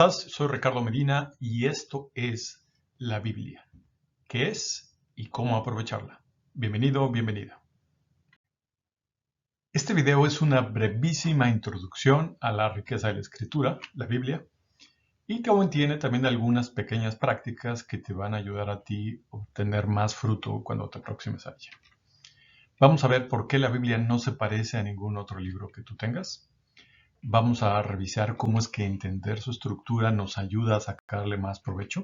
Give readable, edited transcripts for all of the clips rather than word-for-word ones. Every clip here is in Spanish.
Soy Ricardo Medina y esto es la Biblia. ¿Qué es y cómo aprovecharla? Bienvenido, bienvenida. Este video es una brevísima introducción a la riqueza de la Escritura, la Biblia, y que contiene también algunas pequeñas prácticas que te van a ayudar a ti a obtener más fruto cuando te aproximes a ella. Vamos a ver por qué la Biblia no se parece a ningún otro libro que tú tengas. Vamos a revisar cómo es que entender su estructura nos ayuda a sacarle más provecho.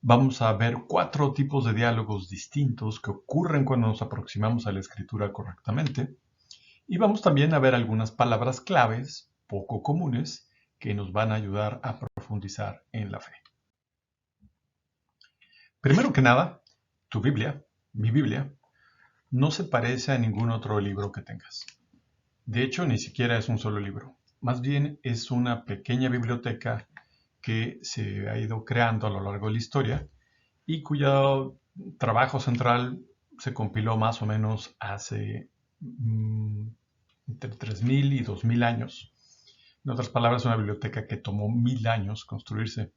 Vamos a ver 4 tipos de diálogos distintos que ocurren cuando nos aproximamos a la escritura correctamente. Y vamos también a ver algunas palabras claves poco comunes que nos van a ayudar a profundizar en la fe. Primero que nada, tu Biblia, mi Biblia, no se parece a ningún otro libro que tengas. De hecho, ni siquiera es un solo libro. Más bien es una pequeña biblioteca que se ha ido creando a lo largo de la historia y cuyo trabajo central se compiló más o menos hace entre 3.000 y 2.000 años. En otras palabras, una biblioteca que tomó 1.000 años construirse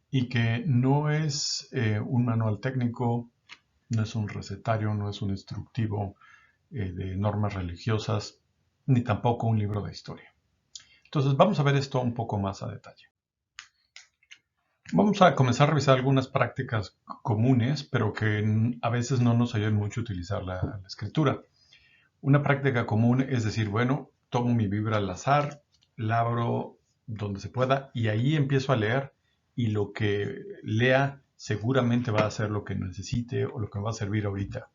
y que no es un manual técnico, no es un recetario, no es un instructivo de normas religiosas, ni tampoco un libro de historia. Entonces vamos a ver esto un poco más a detalle. Vamos a comenzar a revisar algunas prácticas comunes, pero que a veces no nos ayudan mucho a utilizar la escritura. Una práctica común es decir, bueno, tomo mi Biblia al azar, la abro donde se pueda y ahí empiezo a leer y lo que lea seguramente va a ser lo que necesite o lo que me va a servir ahorita.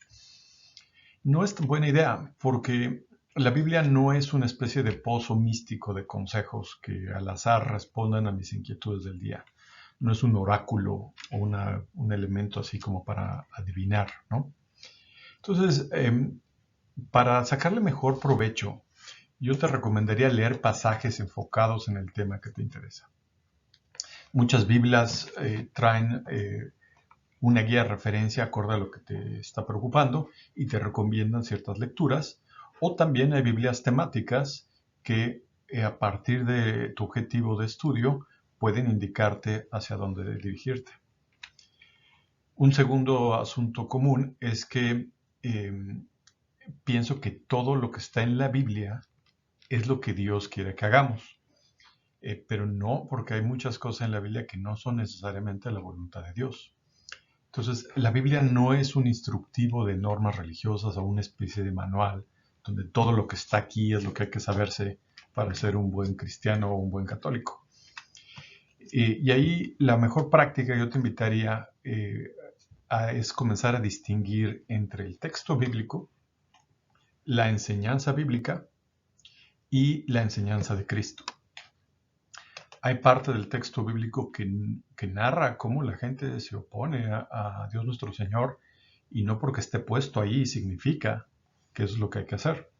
No es tan buena idea porque la Biblia no es una especie de pozo místico de consejos que al azar respondan a mis inquietudes del día. No es un oráculo o un elemento así como para adivinar, ¿no? Entonces, para sacarle mejor provecho, yo te recomendaría leer pasajes enfocados en el tema que te interesa. Muchas Biblias traen una guía de referencia acorde a lo que te está preocupando y te recomiendan ciertas lecturas. O también hay Biblias temáticas que a partir de tu objetivo de estudio pueden indicarte hacia dónde dirigirte. Un segundo asunto común es que pienso que todo lo que está en la Biblia es lo que Dios quiere que hagamos. Pero no, porque hay muchas cosas en la Biblia que no son necesariamente la voluntad de Dios. Entonces, la Biblia no es un instructivo de normas religiosas o una especie de manual donde todo lo que está aquí es lo que hay que saberse para ser un buen cristiano o un buen católico. Y ahí la mejor práctica yo te invitaría es comenzar a distinguir entre el texto bíblico, la enseñanza bíblica y la enseñanza de Cristo. Hay parte del texto bíblico que narra cómo la gente se opone a Dios nuestro Señor y no porque esté puesto ahí significa que eso es lo que hay que hacer.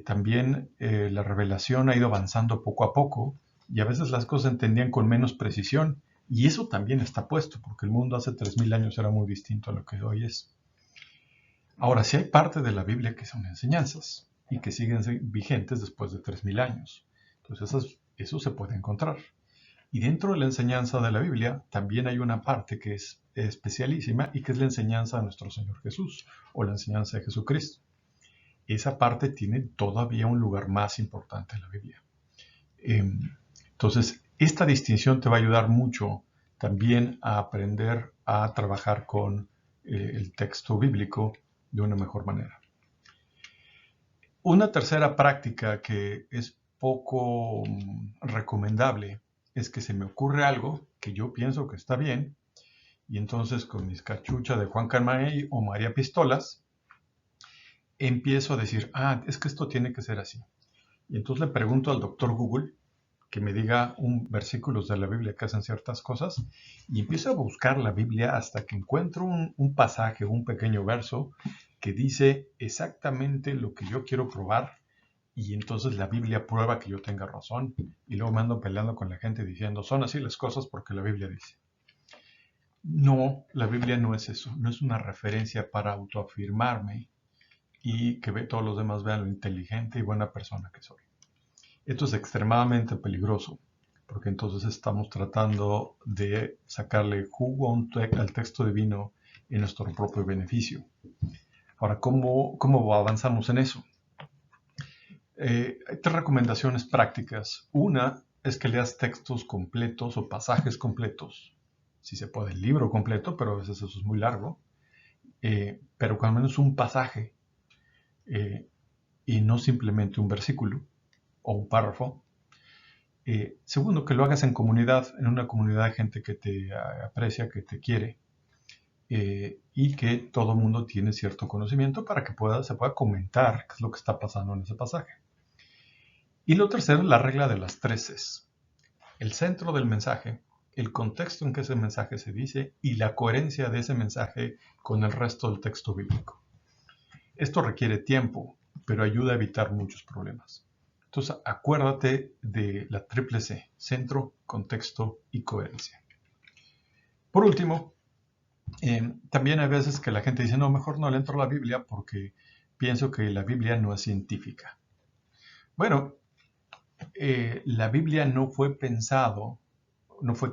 También la revelación ha ido avanzando poco a poco y a veces las cosas se entendían con menos precisión y eso también está puesto porque el mundo hace 3.000 años era muy distinto a lo que hoy es. Ahora, sí hay parte de la Biblia que son enseñanzas y que siguen vigentes después de 3.000 años. Entonces eso se puede encontrar. Y dentro de la enseñanza de la Biblia también hay una parte que es especialísima y que es la enseñanza de nuestro Señor Jesús o la enseñanza de Jesucristo. Esa parte tiene todavía un lugar más importante en la Biblia. Entonces, esta distinción te va a ayudar mucho también a aprender a trabajar con el texto bíblico de una mejor manera. Una tercera práctica que es poco recomendable es que se me ocurre algo que yo pienso que está bien y entonces con mis cachuchas de Juan Carmaey o María Pistolas empiezo a decir, es que esto tiene que ser así. Y entonces le pregunto al doctor Google que me diga versículos de la Biblia que hacen ciertas cosas y empiezo a buscar la Biblia hasta que encuentro un pasaje, un pequeño verso que dice exactamente lo que yo quiero probar y entonces la Biblia prueba que yo tenga razón y luego me ando peleando con la gente diciendo son así las cosas porque la Biblia dice. No, la Biblia no es eso, no es una referencia para autoafirmarme y que todos los demás vean lo inteligente y buena persona que soy. Esto es extremadamente peligroso porque entonces estamos tratando de sacarle jugo al texto divino en nuestro propio beneficio. Ahora, ¿cómo avanzamos en eso? Hay 3 recomendaciones prácticas. Una es que leas textos completos o pasajes completos. Si se puede, el libro completo, pero a veces eso es muy largo. Pero al menos un pasaje y no simplemente un versículo o un párrafo. Segundo, que lo hagas en comunidad, en una comunidad de gente que te aprecia, que te quiere y que todo el mundo tiene cierto conocimiento para que se pueda comentar qué es lo que está pasando en ese pasaje. Y lo tercero es la regla de las 3 Cs. El centro del mensaje, el contexto en que ese mensaje se dice y la coherencia de ese mensaje con el resto del texto bíblico. Esto requiere tiempo, pero ayuda a evitar muchos problemas. Entonces, acuérdate de la triple C: centro, contexto y coherencia. Por último, también hay veces que la gente dice, no, mejor no le entro a la Biblia porque pienso que la Biblia no es científica. Bueno, la Biblia no fue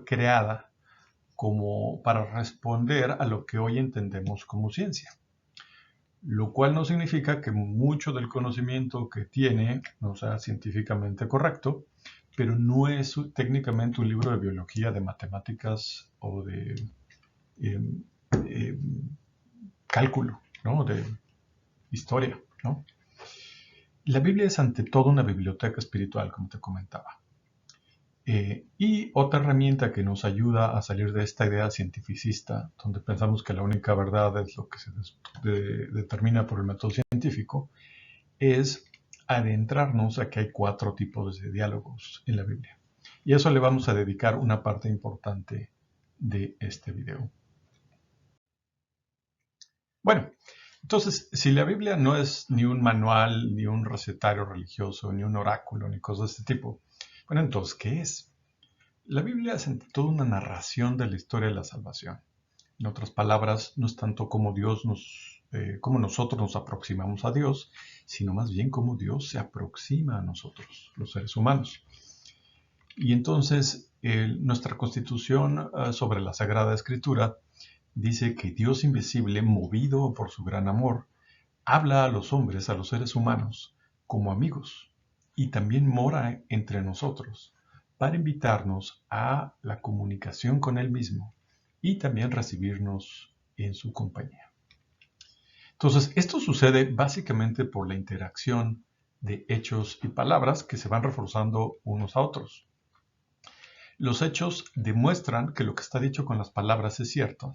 creada como para responder a lo que hoy entendemos como ciencia. Lo cual no significa que mucho del conocimiento que tiene no sea científicamente correcto, pero no es técnicamente un libro de biología, de matemáticas o de cálculo, ¿no? De historia, ¿no? La Biblia es ante todo una biblioteca espiritual, como te comentaba. Y otra herramienta que nos ayuda a salir de esta idea cientificista, donde pensamos que la única verdad es lo que se determina por el método científico, es adentrarnos a que hay 4 tipos de diálogos en la Biblia. Y a eso le vamos a dedicar una parte importante de este video. Bueno, entonces, si la Biblia no es ni un manual, ni un recetario religioso, ni un oráculo, ni cosas de este tipo, bueno, entonces, ¿qué es? La Biblia es ante todo una narración de la historia de la salvación. En otras palabras, no es tanto como cómo nosotros nos aproximamos a Dios, sino más bien cómo Dios se aproxima a nosotros, los seres humanos. Y entonces, nuestra Constitución sobre la Sagrada Escritura dice que Dios invisible, movido por su gran amor, habla a los hombres, a los seres humanos, como amigos, y también mora entre nosotros, para invitarnos a la comunicación con Él mismo y también recibirnos en su compañía. Entonces, esto sucede básicamente por la interacción de hechos y palabras que se van reforzando unos a otros. Los hechos demuestran que lo que está dicho con las palabras es cierto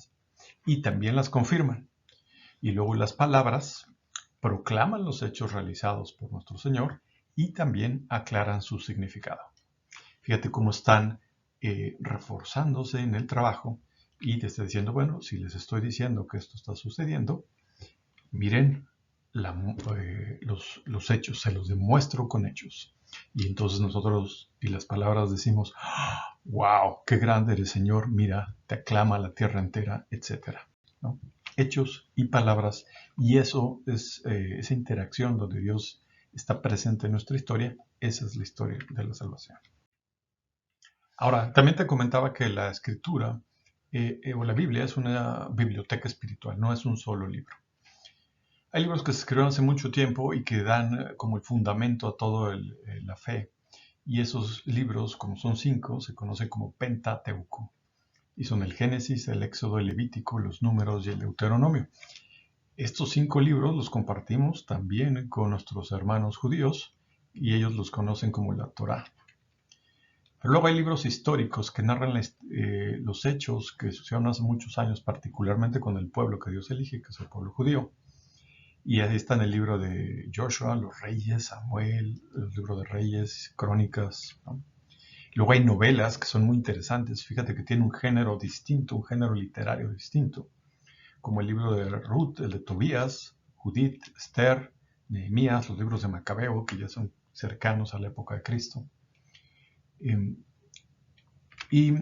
y también las confirman. Y luego las palabras proclaman los hechos realizados por nuestro Señor y también aclaran su significado. Fíjate cómo están reforzándose en el trabajo y te está diciendo, bueno, si les estoy diciendo que esto está sucediendo, miren los hechos, se los demuestro con hechos. Y entonces nosotros y las palabras decimos, wow, qué grande eres, Señor, mira, te aclama la tierra entera, etc. ¿no? Hechos y palabras, y eso es esa interacción donde Dios está presente en nuestra historia, esa es la historia de la salvación. Ahora, también te comentaba que la escritura o la Biblia es una biblioteca espiritual, no es un solo libro. Hay libros que se escribieron hace mucho tiempo y que dan como el fundamento a toda la fe. Y esos libros, como son 5, se conocen como Pentateuco. Y son el Génesis, el Éxodo, el Levítico, los Números y el Deuteronomio. Estos 5 libros los compartimos también con nuestros hermanos judíos y ellos los conocen como la Torá. Pero luego hay libros históricos que narran los hechos que sucedieron hace muchos años, particularmente con el pueblo que Dios elige, que es el pueblo judío. Y ahí está en el libro de Joshua, los reyes, Samuel, el libro de Reyes, Crónicas, ¿no? Luego hay novelas que son muy interesantes. Fíjate que tiene un género distinto, un género literario distinto, como el libro de Ruth, el de Tobías, Judith, Esther, Nehemías, los libros de Macabeo, que ya son cercanos a la época de Cristo. Y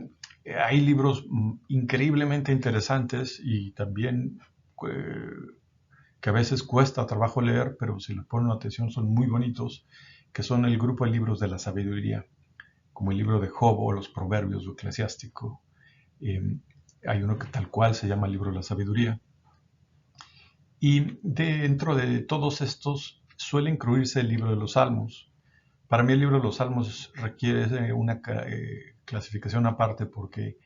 hay libros increíblemente interesantes y también que a veces cuesta trabajo leer, pero si les ponen atención son muy bonitos, que son el grupo de libros de la sabiduría. como el libro de Job o los Proverbios o Eclesiástico. Hay uno que tal cual se llama el libro de la sabiduría. Y dentro de todos estos suele incluirse el libro de los Salmos. Para mí el libro de los Salmos requiere una clasificación aparte porque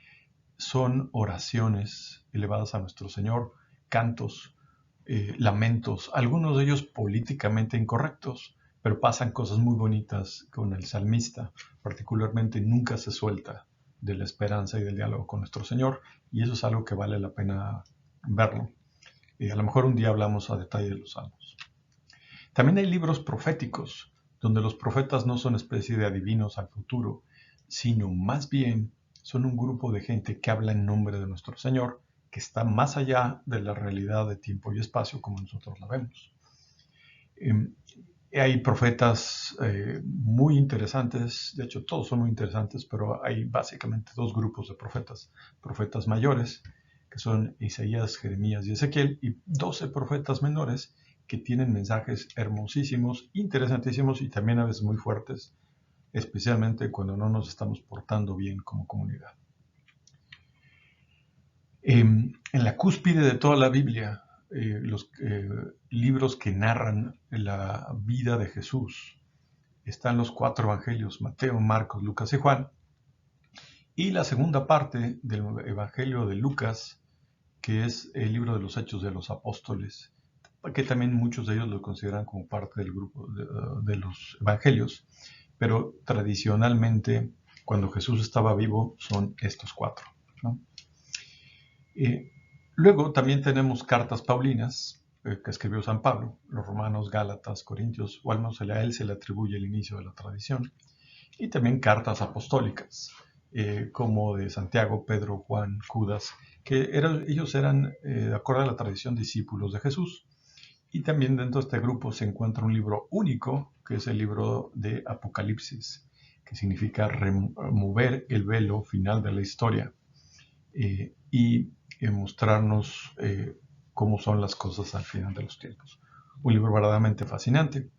son oraciones elevadas a nuestro Señor, cantos, lamentos, algunos de ellos políticamente incorrectos, pero pasan cosas muy bonitas con el salmista, particularmente nunca se suelta de la esperanza y del diálogo con nuestro Señor, y eso es algo que vale la pena verlo. A lo mejor un día hablamos a detalle de los salmos. También hay libros proféticos, donde los profetas no son especie de adivinos al futuro, sino más bien son un grupo de gente que habla en nombre de nuestro Señor, que está más allá de la realidad de tiempo y espacio como nosotros la vemos. Hay profetas muy interesantes, de hecho todos son muy interesantes, pero hay básicamente dos grupos de profetas. Profetas mayores, que son Isaías, Jeremías y Ezequiel, y 12 profetas menores que tienen mensajes hermosísimos, interesantísimos y también a veces muy fuertes, especialmente cuando no nos estamos portando bien como comunidad. En la cúspide de toda la Biblia, los libros que narran la vida de Jesús, están los 4 evangelios, Mateo, Marcos, Lucas y Juan, y la segunda parte del evangelio de Lucas, que es el libro de los Hechos de los Apóstoles, que también muchos de ellos lo consideran como parte del grupo de los evangelios, pero tradicionalmente, cuando Jesús estaba vivo, son estos 4, ¿no? Luego también tenemos cartas paulinas que escribió San Pablo, los Romanos, Gálatas, Corintios, o al menos a él se le atribuye el inicio de la tradición, y también cartas apostólicas, como de Santiago, Pedro, Juan, Judas, que ellos eran, de acuerdo a la tradición, discípulos de Jesús. Y también dentro de este grupo se encuentra un libro único, que es el libro de Apocalipsis, que significa remover el velo final de la historia y mostrarnos cómo son las cosas al final de los tiempos. Un libro verdaderamente fascinante.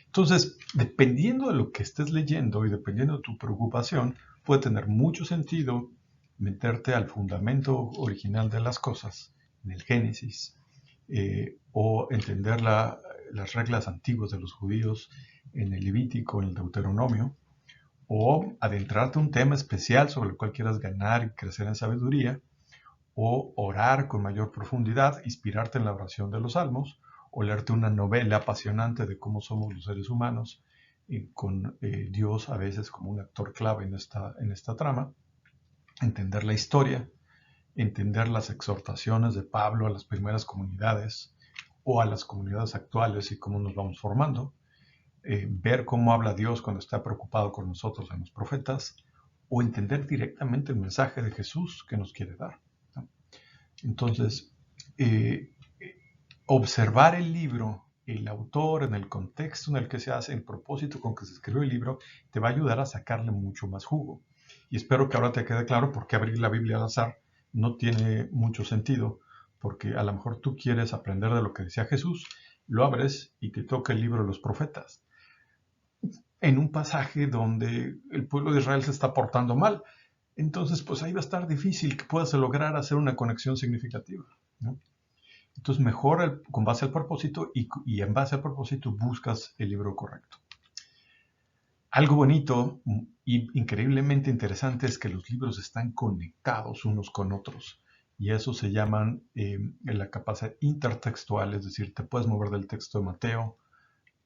Entonces, dependiendo de lo que estés leyendo y dependiendo de tu preocupación, puede tener mucho sentido meterte al fundamento original de las cosas, en el Génesis, o entender las reglas antiguas de los judíos en el Levítico, en el Deuteronomio, o adentrarte a un tema especial sobre el cual quieras ganar y crecer en sabiduría, o orar con mayor profundidad, inspirarte en la oración de los salmos, o leerte una novela apasionante de cómo somos los seres humanos, con Dios a veces como un actor clave en esta trama, entender la historia, entender las exhortaciones de Pablo a las primeras comunidades o a las comunidades actuales y cómo nos vamos formando, ver cómo habla Dios cuando está preocupado con nosotros en los profetas, o entender directamente el mensaje de Jesús que nos quiere dar, ¿no? Entonces, observar el libro, el autor, en el contexto en el que se hace, el propósito con que se escribió el libro, te va a ayudar a sacarle mucho más jugo. Y espero que ahora te quede claro por qué abrir la Biblia al azar no tiene mucho sentido, porque a lo mejor tú quieres aprender de lo que decía Jesús, lo abres y te toca el libro de los profetas, en un pasaje donde el pueblo de Israel se está portando mal. Entonces, pues ahí va a estar difícil que puedas lograr hacer una conexión significativa, ¿no? Entonces, mejor con base al propósito y en base al propósito buscas el libro correcto. Algo bonito y increíblemente interesante es que los libros están conectados unos con otros. Y eso se llaman la capacidad intertextual, es decir, te puedes mover del texto de Mateo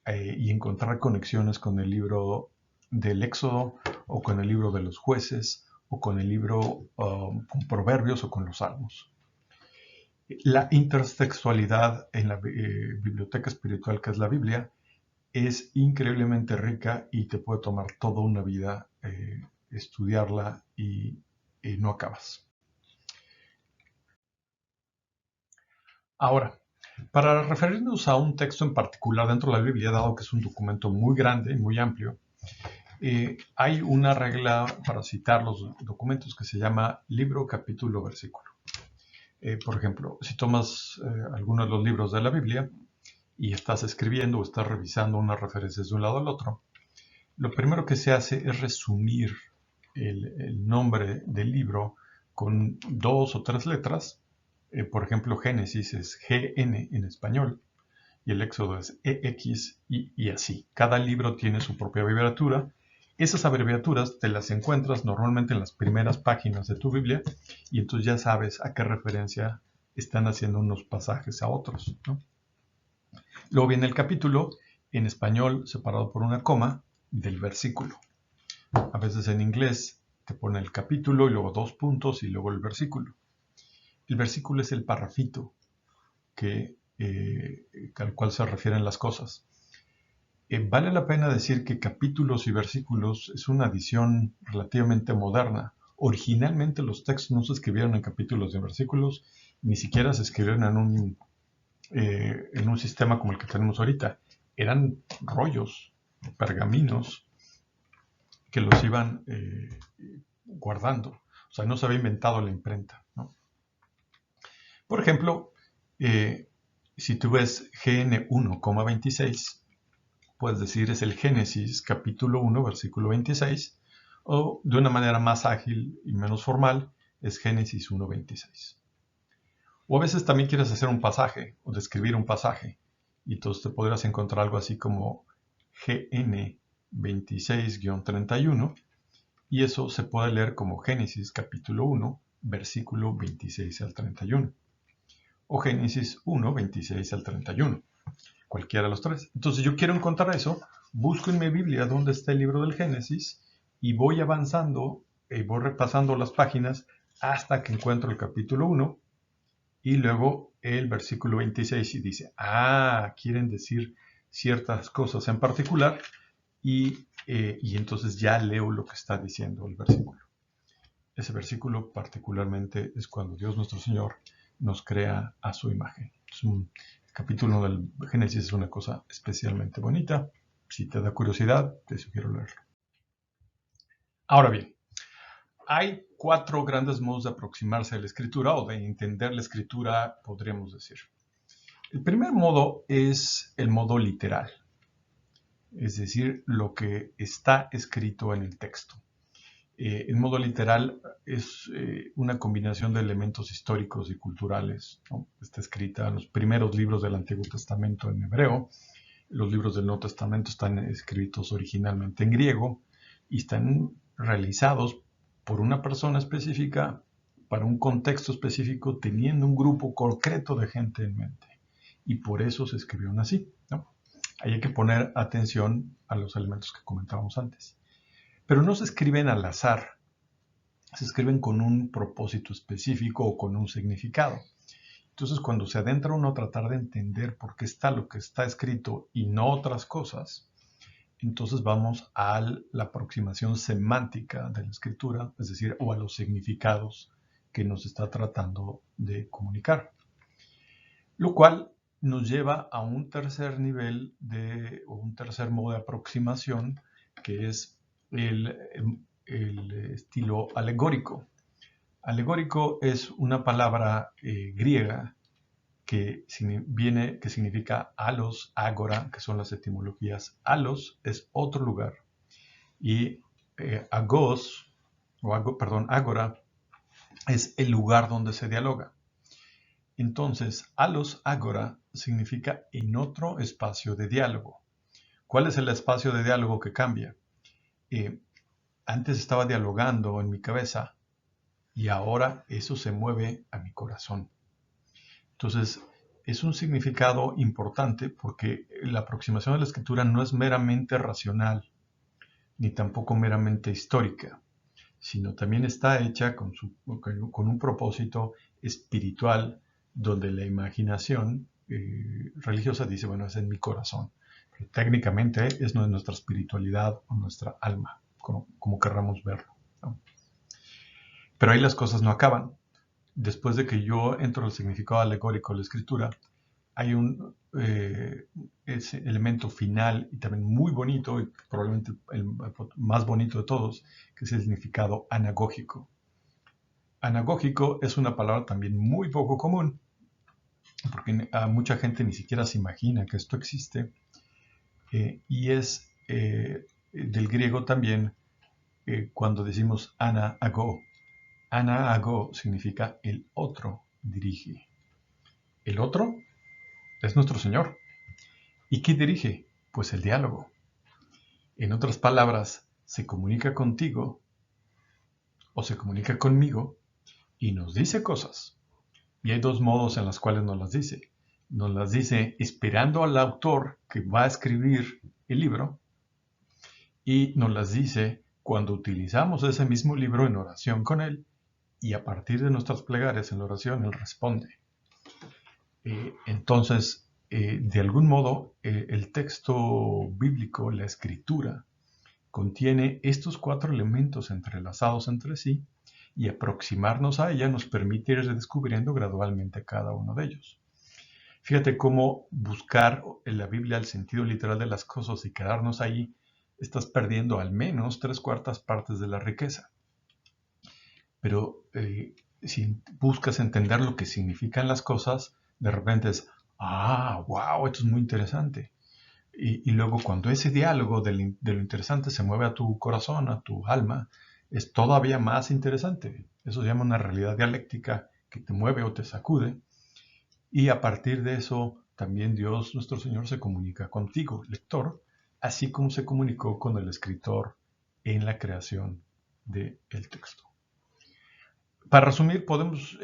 y encontrar conexiones con el libro del Éxodo o con el libro de los jueces o con el libro con Proverbios o con los Salmos. La intertextualidad en la biblioteca espiritual que es la Biblia es increíblemente rica y te puede tomar toda una vida estudiarla y no acabas. Ahora, para referirnos a un texto en particular dentro de la Biblia, dado que es un documento muy grande y muy amplio, hay una regla para citar los documentos que se llama libro, capítulo, versículo. Por ejemplo, si tomas alguno de los libros de la Biblia y estás escribiendo o estás revisando unas referencias de un lado al otro, lo primero que se hace es resumir el nombre del libro con 2 o 3 letras. Por ejemplo, Génesis es GN en español y el Éxodo es EX y así. Cada libro tiene su propia abreviatura. Esas abreviaturas te las encuentras normalmente en las primeras páginas de tu Biblia y entonces ya sabes a qué referencia están haciendo unos pasajes a otros, ¿no? Luego viene el capítulo, en español separado por una coma, del versículo. A veces en inglés te pone el capítulo y luego 2 puntos y luego el versículo. El versículo es el parrafito al cual se refieren las cosas. Vale la pena decir que capítulos y versículos es una adición relativamente moderna. Originalmente los textos no se escribieron en capítulos y en versículos, ni siquiera se escribieron en un sistema como el que tenemos ahorita. Eran rollos, pergaminos, que los iban guardando. O sea, no se había inventado la imprenta, ¿no? Por ejemplo, si tú ves GN1,26, puedes decir es el Génesis capítulo 1, versículo 26, o de una manera más ágil y menos formal, es Génesis 1,26. O a veces también quieres hacer un pasaje o describir un pasaje, y entonces te podrás encontrar algo así como GN 26-31, y eso se puede leer como Génesis capítulo 1, versículo 26 al 31, o Génesis 1, 26 al 31, cualquiera de los tres. Entonces yo quiero encontrar eso, busco en mi Biblia dónde está el libro del Génesis y voy avanzando, voy repasando las páginas hasta que encuentro el capítulo 1 y luego el versículo 26 y dice, quieren decir ciertas cosas en particular y entonces ya leo lo que está diciendo el versículo. Ese versículo particularmente es cuando Dios nuestro Señor nos crea a su imagen. El capítulo del Génesis es una cosa especialmente bonita. Si te da curiosidad, te sugiero leerlo. Ahora bien, hay 4 grandes modos de aproximarse a la escritura o de entender la escritura, podríamos decir. El primer modo es el modo literal, es decir, lo que está escrito en el texto. El modo literal es una combinación de elementos históricos y culturales, ¿no? Está escrita en los primeros libros del Antiguo Testamento en hebreo. Los libros del Nuevo Testamento están escritos originalmente en griego y están realizados por una persona específica para un contexto específico, teniendo un grupo concreto de gente en mente. Y por eso se escribieron así, ¿no? Ahí hay que poner atención a los elementos que comentábamos antes. Pero no se escriben al azar, se escriben con un propósito específico o con un significado. Entonces, cuando se adentra uno a tratar de entender por qué está lo que está escrito y no otras cosas, entonces vamos a la aproximación semántica de la escritura, es decir, o a los significados que nos está tratando de comunicar. Lo cual nos lleva a un tercer nivel o un tercer modo de aproximación, que es el estilo alegórico. Alegórico es una palabra griega que significa alos, ágora, que son las etimologías. Alos es otro lugar y ágora es el lugar donde se dialoga. Entonces, alos, ágora significa en otro espacio de diálogo. ¿Cuál es el espacio de diálogo que cambia? Antes estaba dialogando en mi cabeza y ahora eso se mueve a mi corazón. Entonces, es un significado importante porque la aproximación a la escritura no es meramente racional, ni tampoco meramente histórica, sino también está hecha con un propósito espiritual, donde la imaginación religiosa dice, bueno, es en mi corazón. Pero técnicamente es nuestra espiritualidad o nuestra alma, como querramos verlo, ¿no? Pero ahí las cosas no acaban. Después de que yo entro al significado alegórico de la escritura, hay ese elemento final y también muy bonito, y probablemente el más bonito de todos, que es el significado anagógico. Anagógico es una palabra también muy poco común, porque a mucha gente ni siquiera se imagina que esto existe, y es del griego también cuando decimos ana ago. Ana ago significa el otro dirige. El otro es nuestro Señor. ¿Y qué dirige? Pues el diálogo. En otras palabras, se comunica contigo o se comunica conmigo y nos dice cosas. Y hay dos modos en los cuales nos las dice. Nos las dice esperando al autor que va a escribir el libro y nos las dice cuando utilizamos ese mismo libro en oración con él y a partir de nuestras plegarias en la oración él responde. Entonces, de algún modo, el texto bíblico, la escritura, contiene estos 4 elementos entrelazados entre sí y aproximarnos a ella nos permite ir descubriendo gradualmente cada uno de ellos. Fíjate cómo buscar en la Biblia el sentido literal de las cosas y quedarnos ahí, estás perdiendo al menos 3/4 partes de la riqueza. Pero si buscas entender lo que significan las cosas, de repente es, wow, esto es muy interesante. Y luego cuando ese diálogo de lo interesante se mueve a tu corazón, a tu alma, es todavía más interesante. Eso se llama una realidad dialéctica que te mueve o te sacude. Y a partir de eso, también Dios, nuestro Señor, se comunica contigo, lector, así como se comunicó con el escritor en la creación del texto. Para resumir, podemos,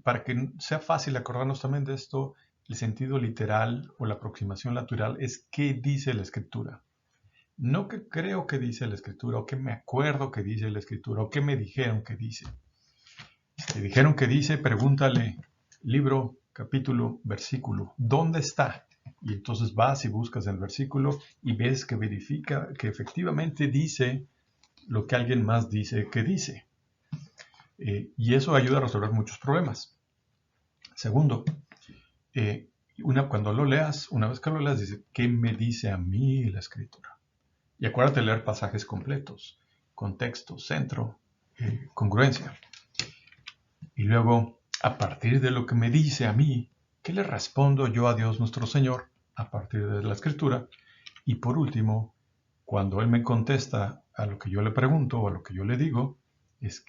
para que sea fácil acordarnos también de esto, el sentido literal o la aproximación natural es qué dice la Escritura. No qué creo que dice la Escritura, o qué me acuerdo que dice la Escritura, o qué me dijeron que dice. Si te dijeron que dice, pregúntale, libro, capítulo, versículo, ¿dónde está? Y entonces vas y buscas el versículo y ves que verifica que efectivamente dice lo que alguien más dice que dice. Y eso ayuda a resolver muchos problemas. Segundo, cuando lo leas, una vez que lo leas, dice, ¿qué me dice a mí la Escritura? Y acuérdate de leer pasajes completos, contexto, centro, congruencia. Y luego, a partir de lo que me dice a mí, ¿qué le respondo yo a Dios nuestro Señor a partir de la Escritura? Y por último, cuando Él me contesta a lo que yo le pregunto o a lo que yo le digo, es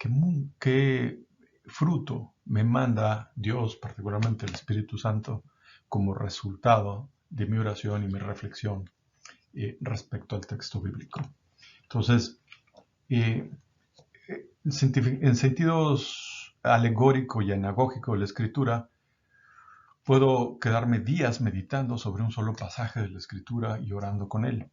qué fruto me manda Dios, particularmente el Espíritu Santo, como resultado de mi oración y mi reflexión respecto al texto bíblico. Entonces, en sentidos alegórico y anagógico de la Escritura, puedo quedarme días meditando sobre un solo pasaje de la Escritura y orando con él.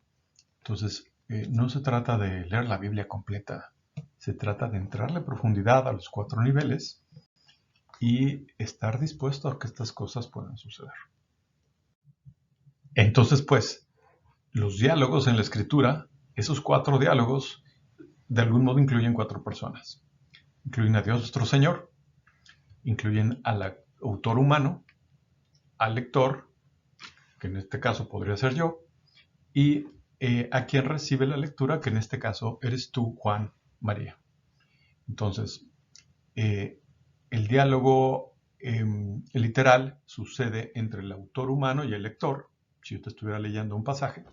Entonces, no se trata de leer la Biblia completa, se trata de entrarle a profundidad a los 4 niveles y estar dispuesto a que estas cosas puedan suceder. Entonces, pues, los diálogos en la Escritura, esos 4 diálogos, de algún modo incluyen 4 personas. Incluyen a Dios nuestro Señor, incluyen al autor humano, al lector, que en este caso podría ser yo, y a quien recibe la lectura, que en este caso eres tú, Juan María. Entonces, el diálogo literal sucede entre el autor humano y el lector, si yo te estuviera leyendo un pasaje.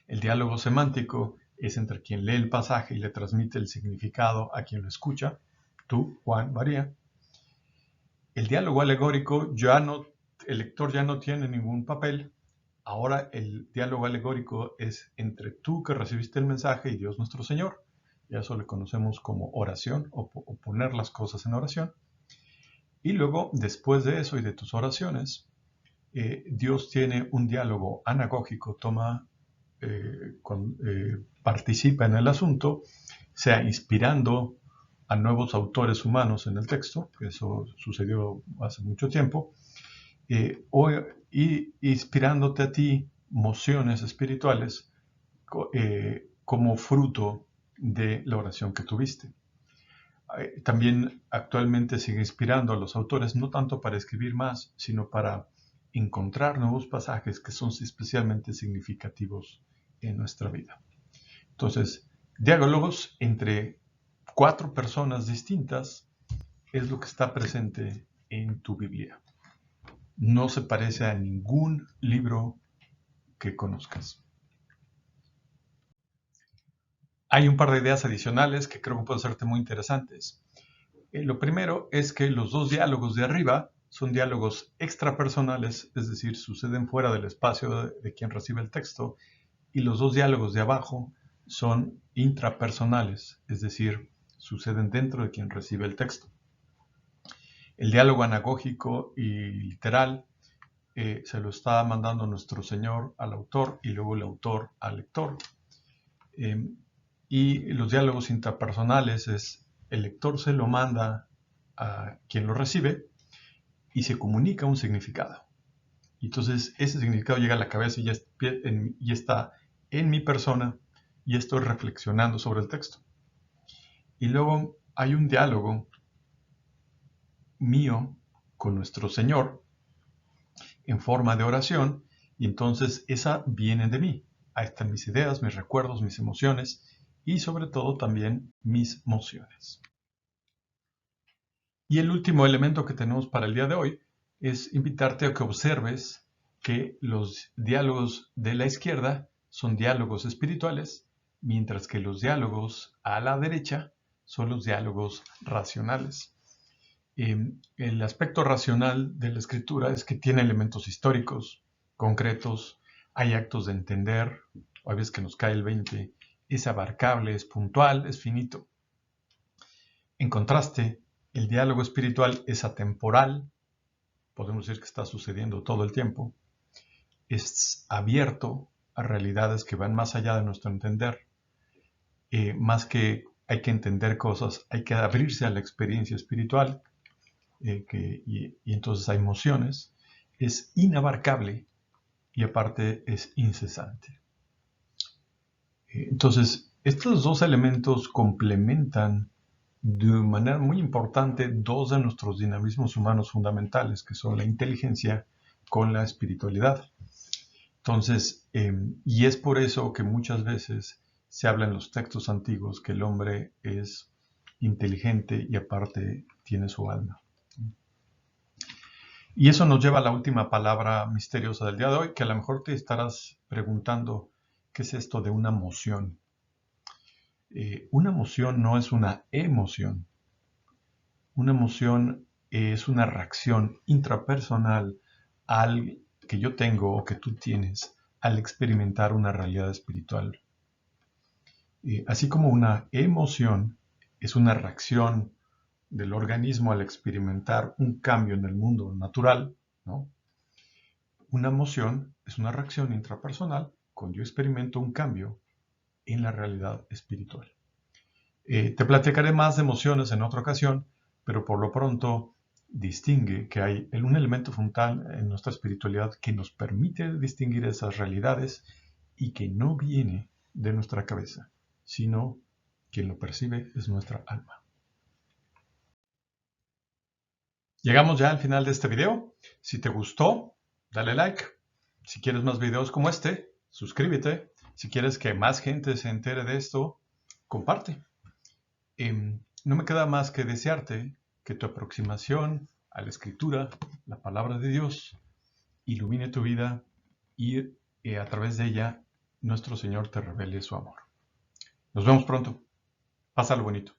El diálogo semántico es entre quien lee el pasaje y le transmite el significado a quien lo escucha, tú, Juan María. El diálogo alegórico el lector ya no tiene ningún papel. Ahora el diálogo alegórico es entre tú que recibiste el mensaje y Dios nuestro Señor. Y eso le conocemos como oración o poner las cosas en oración. Y luego, después de eso y de tus oraciones, Dios tiene un diálogo anagógico, participa en el asunto, sea inspirando a nuevos autores humanos en el texto, que eso sucedió hace mucho tiempo, y inspirándote a ti mociones espirituales como fruto de la oración que tuviste. También actualmente sigue inspirando a los autores no tanto para escribir más, sino para encontrar nuevos pasajes que son especialmente significativos en nuestra vida. Entonces, diálogos entre 4 personas distintas es lo que está presente en tu Biblia. No se parece a ningún libro que conozcas. Hay un par de ideas adicionales que creo que pueden serte muy interesantes. Lo primero es que los dos diálogos de arriba son diálogos extrapersonales, es decir, suceden fuera del espacio de quien recibe el texto, y los dos diálogos de abajo son intrapersonales, es decir, suceden dentro de quien recibe el texto. El diálogo anagógico y literal se lo está mandando nuestro Señor al autor y luego el autor al lector. Y los diálogos intrapersonales es el lector se lo manda a quien lo recibe y se comunica un significado. Entonces ese significado llega a la cabeza y ya está en mi persona y estoy reflexionando sobre el texto. Y luego hay un diálogo mío con nuestro Señor en forma de oración y entonces esa viene de mí. Ahí están mis ideas, mis recuerdos, mis emociones y sobre todo también mis mociones. Y el último elemento que tenemos para el día de hoy es invitarte a que observes que los diálogos de la izquierda son diálogos espirituales, mientras que los diálogos a la derecha son los diálogos racionales. El aspecto racional de la escritura es que tiene elementos históricos, concretos, hay actos de entender, a veces que nos cae el 20, es abarcable, es puntual, es finito. En contraste, el diálogo espiritual es atemporal, podemos decir que está sucediendo todo el tiempo, es abierto a realidades que van más allá de nuestro entender, más que hay que entender cosas, hay que abrirse a la experiencia espiritual, y entonces hay emociones, es inabarcable y aparte es incesante. Entonces, estos dos elementos complementan de manera muy importante dos de nuestros dinamismos humanos fundamentales, que son la inteligencia con la espiritualidad. Entonces, y es por eso que muchas veces se habla en los textos antiguos que el hombre es inteligente y aparte tiene su alma. Y eso nos lleva a la última palabra misteriosa del día de hoy, que a lo mejor te estarás preguntando, ¿qué es esto de una moción? Una emoción no es una emoción. Una emoción es una reacción intrapersonal al que yo tengo o que tú tienes al experimentar una realidad espiritual. Así como una emoción es una reacción del organismo al experimentar un cambio en el mundo natural, ¿no? Una emoción es una reacción intrapersonal cuando yo experimento un cambio en la realidad espiritual. Te platicaré más de emociones en otra ocasión, pero por lo pronto distingue que hay un elemento fundamental en nuestra espiritualidad que nos permite distinguir esas realidades y que no viene de nuestra cabeza, sino quien lo percibe es nuestra alma. Llegamos ya al final de este video. Si te gustó, dale like. Si quieres más videos como este, suscríbete. Si quieres que más gente se entere de esto, comparte. No me queda más que desearte que tu aproximación a la escritura, la palabra de Dios, ilumine tu vida y a través de ella nuestro Señor te revele su amor. Nos vemos pronto. Pásalo bonito.